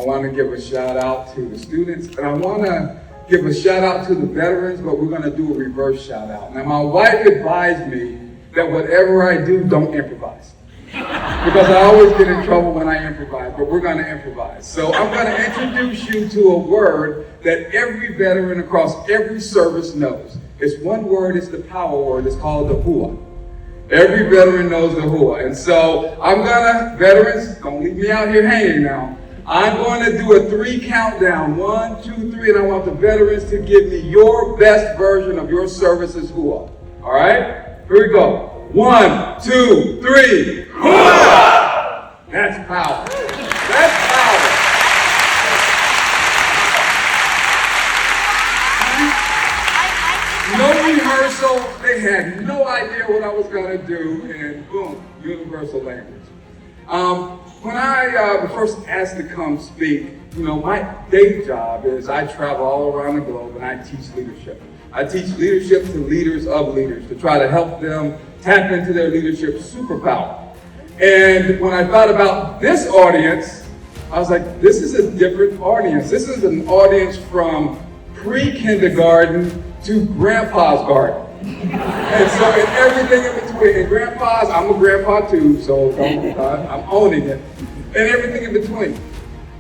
I want to give a shout out to the students, and I want to give a shout out to the veterans, but we're going to do a reverse shout out. Now, my wife advised me that whatever I do, don't improvise. Because I always get in trouble when I improvise, but we're going to improvise. So I'm going to introduce you to a word that every veteran across every service knows. It's one word, it's the power word, it's called the hua. Every veteran knows the hua. And so veterans, don't leave me out here hanging now. I'm going to do a 3 countdown, 1, 2, 3, and I want the veterans to give me your best version of your service's hua. All right? Here we go. 1, 2, 3. Hua! That's power. That's power. No rehearsal. They had no idea what I was going to do, and boom, universal language. When I was first asked to come speak, my day job is I travel all around the globe and I teach leadership. I teach leadership to leaders of leaders to try to help them tap into their leadership superpower. And when I thought about this audience, I was like, this is a different audience. This is an audience from pre-kindergarten to grandpa's garden. And so in everything in between, and grandpa's, I'm a grandpa too, so I'm owning it, and everything in between.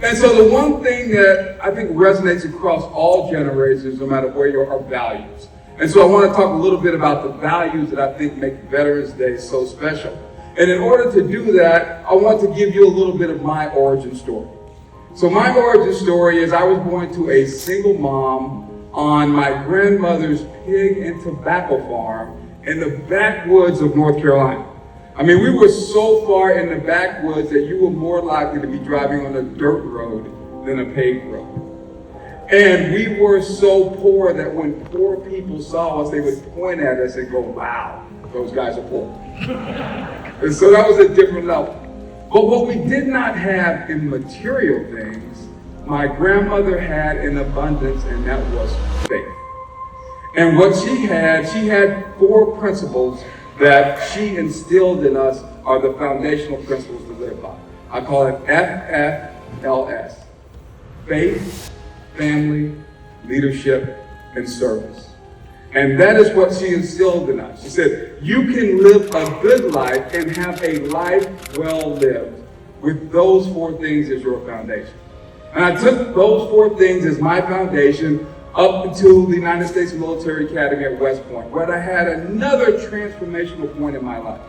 And so the one thing that I think resonates across all generations, no matter where you are values. And so I want to talk a little bit about the values that I think make Veterans Day so special. And in order to do that, I want to give you a little bit of my origin story. So my origin story is I was born to a single mom on my grandmother's pig and tobacco farm in the backwoods of North Carolina. I mean, we were so far in the backwoods that you were more likely to be driving on a dirt road than a paved road. And we were so poor that when poor people saw us, they would point at us and go, wow, those guys are poor. And so that was a different level. But what we did not have in material things, my grandmother had in abundance, and that was faith. And what she had 4 principles that she instilled in us are the foundational principles to live by. I call it FFLS. Faith, family, leadership, and service. And that is what she instilled in us. She said, you can live a good life and have a life well lived with those 4 things as your foundation. And I took those 4 things as my foundation up into the United States Military Academy at West Point, where I had another transformational point in my life.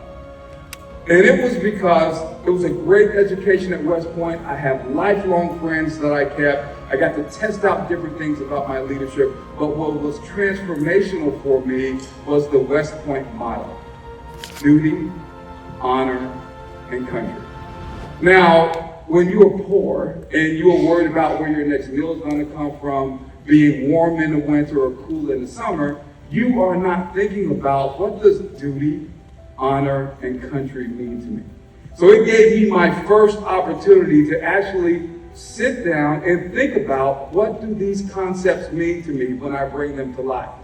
And it was because it was a great education at West Point. I have lifelong friends that I kept. I got to test out different things about my leadership. But what was transformational for me was the West Point motto: duty, honor, and country. Now, when you are poor and you are worried about where your next meal is going to come from, being warm in the winter or cool in the summer, you are not thinking about what does duty, honor, and country mean to me. So it gave me my first opportunity to actually sit down and think about what do these concepts mean to me when I bring them to life.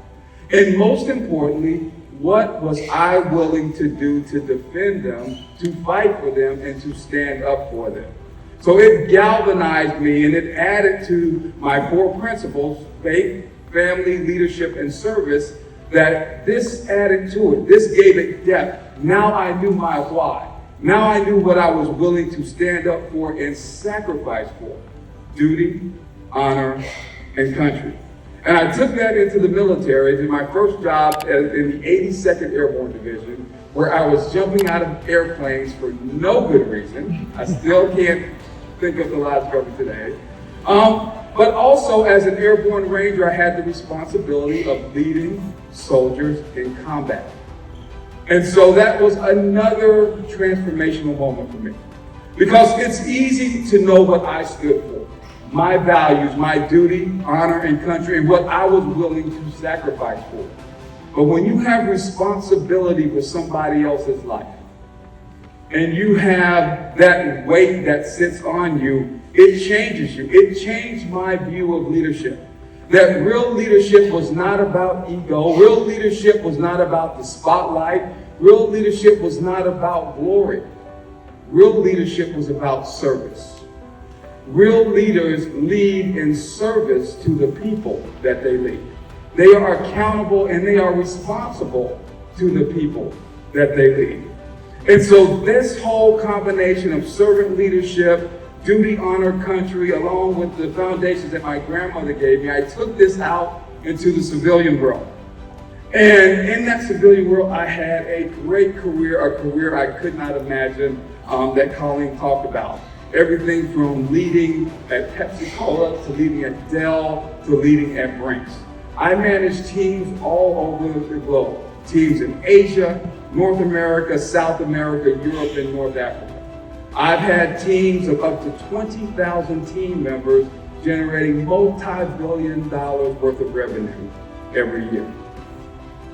And most importantly, what was I willing to do to defend them, to fight for them, and to stand up for them? So it galvanized me and it added to my 4 principles, faith, family, leadership, and service, that this added to it. This gave it depth. Now I knew my why. Now I knew what I was willing to stand up for and sacrifice for: duty, honor, and country. And I took that into the military, to my first job in the 82nd Airborne Division, where I was jumping out of airplanes for no good reason. I still can't think of the last of it today. But also as an airborne ranger, I had the responsibility of leading soldiers in combat. And so that was another transformational moment for me. Because it's easy to know what I stood for, my values, my duty, honor, and country, and what I was willing to sacrifice for. But when you have responsibility for somebody else's life, and you have that weight that sits on you, it changes you. It changed my view of leadership. That real leadership was not about ego. Real leadership was not about the spotlight. Real leadership was not about glory. Real leadership was about service. Real leaders lead in service to the people that they lead. They are accountable and they are responsible to the people that they lead. And so this whole combination of servant leadership, duty, honor, country, along with the foundations that my grandmother gave me, I took this out into the civilian world. And in that civilian world, I had a great career, a career I could not imagine that Colleen talked about. Everything from leading at Pepsi-Cola to leading at Dell to leading at Brinks. I managed teams all over the globe. Teams in Asia, North America, South America, Europe, and North Africa. I've had teams of up to 20,000 team members generating multi-billion-dollar worth of revenue every year.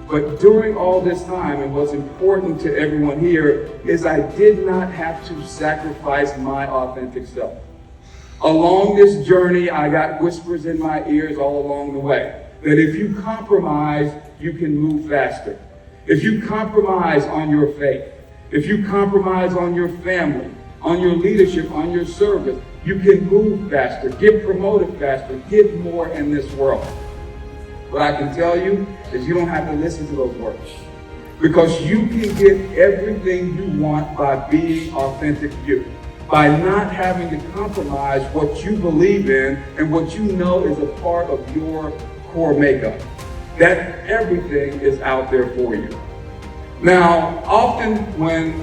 But during all this time, and what's important to everyone here, is I did not have to sacrifice my authentic self. Along this journey, I got whispers in my ears all along the way, that if you compromise, you can move faster. If you compromise on your faith, if you compromise on your family, on your leadership, on your service, you can move faster, get promoted faster, get more in this world. What I can tell you is you don't have to listen to those words, because you can get everything you want by being authentic you, by not having to compromise what you believe in and what you know is a part of your core makeup. That everything is out there for you. Now, often when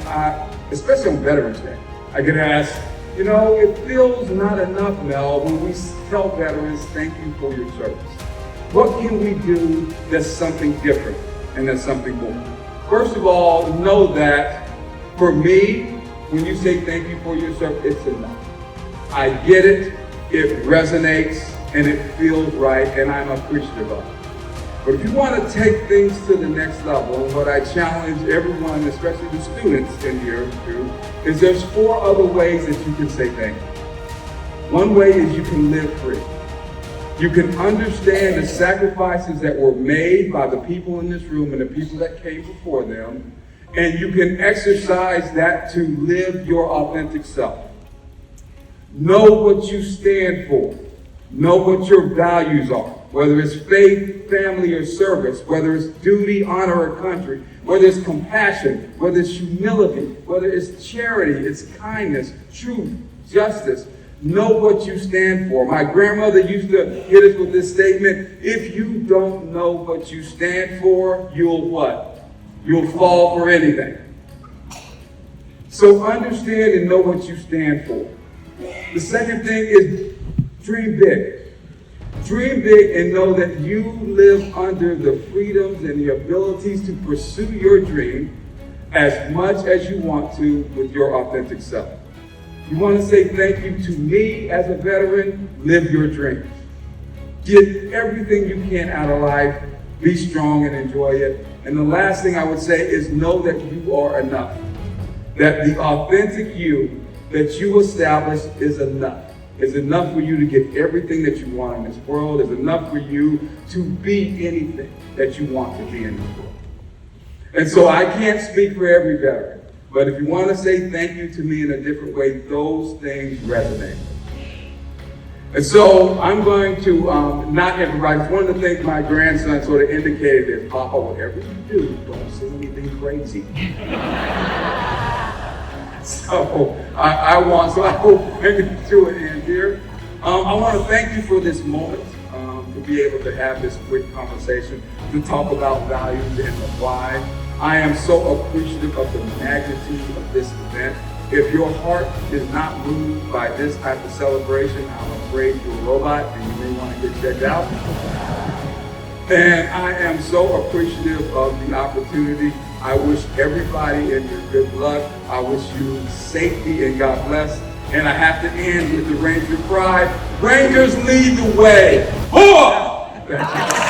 especially on Veterans Day, I get asked, it feels not enough, Mel, when we tell veterans, thank you for your service. What can we do that's something different and that's something more? First of all, know that for me, when you say thank you for your service, it's enough. I get it, it resonates, and it feels right, and I'm appreciative of it. But if you want to take things to the next level, what I challenge everyone, especially the students in here to do, is there's 4 other ways that you can say thank you. One way is you can live free. You can understand the sacrifices that were made by the people in this room and the people that came before them, and you can exercise that to live your authentic self. Know what you stand for. Know what your values are, whether it's faith, family, or service, whether it's duty, honor, or country, whether it's compassion, whether it's humility, whether it's charity, it's kindness, truth, justice. Know what you stand for. My grandmother used to hit us with this statement: if you don't know what you stand for, you'll what? You'll fall for anything. So understand and know what you stand for. The second thing is dream big. Dream big and know that you live under the freedoms and the abilities to pursue your dream as much as you want to with your authentic self. You want to say thank you to me as a veteran? Live your dreams. Get everything you can out of life. Be strong and enjoy it. And the last thing I would say is know that you are enough. That the authentic you that you establish is enough. It's enough for you to get everything that you want in this world. It's enough for you to be anything that you want to be in this world. And so I can't speak for every veteran, but if you want to say thank you to me in a different way, those things resonate. And so I'm going to not improvise. One of the things my grandson sort of indicated is, Papa, whatever you do, don't say anything crazy. So I will bring it to an end here. I want to thank you for this moment, to be able to have this quick conversation, to talk about values and the why. I am so appreciative of the magnitude of this event. If your heart is not moved by this type of celebration, I'm afraid you're a robot and you may want to get checked out. And I am so appreciative of the opportunity. I wish everybody in here good luck. I wish you safety and God bless. And I have to end with the Ranger pride. Rangers lead the way. Thank you.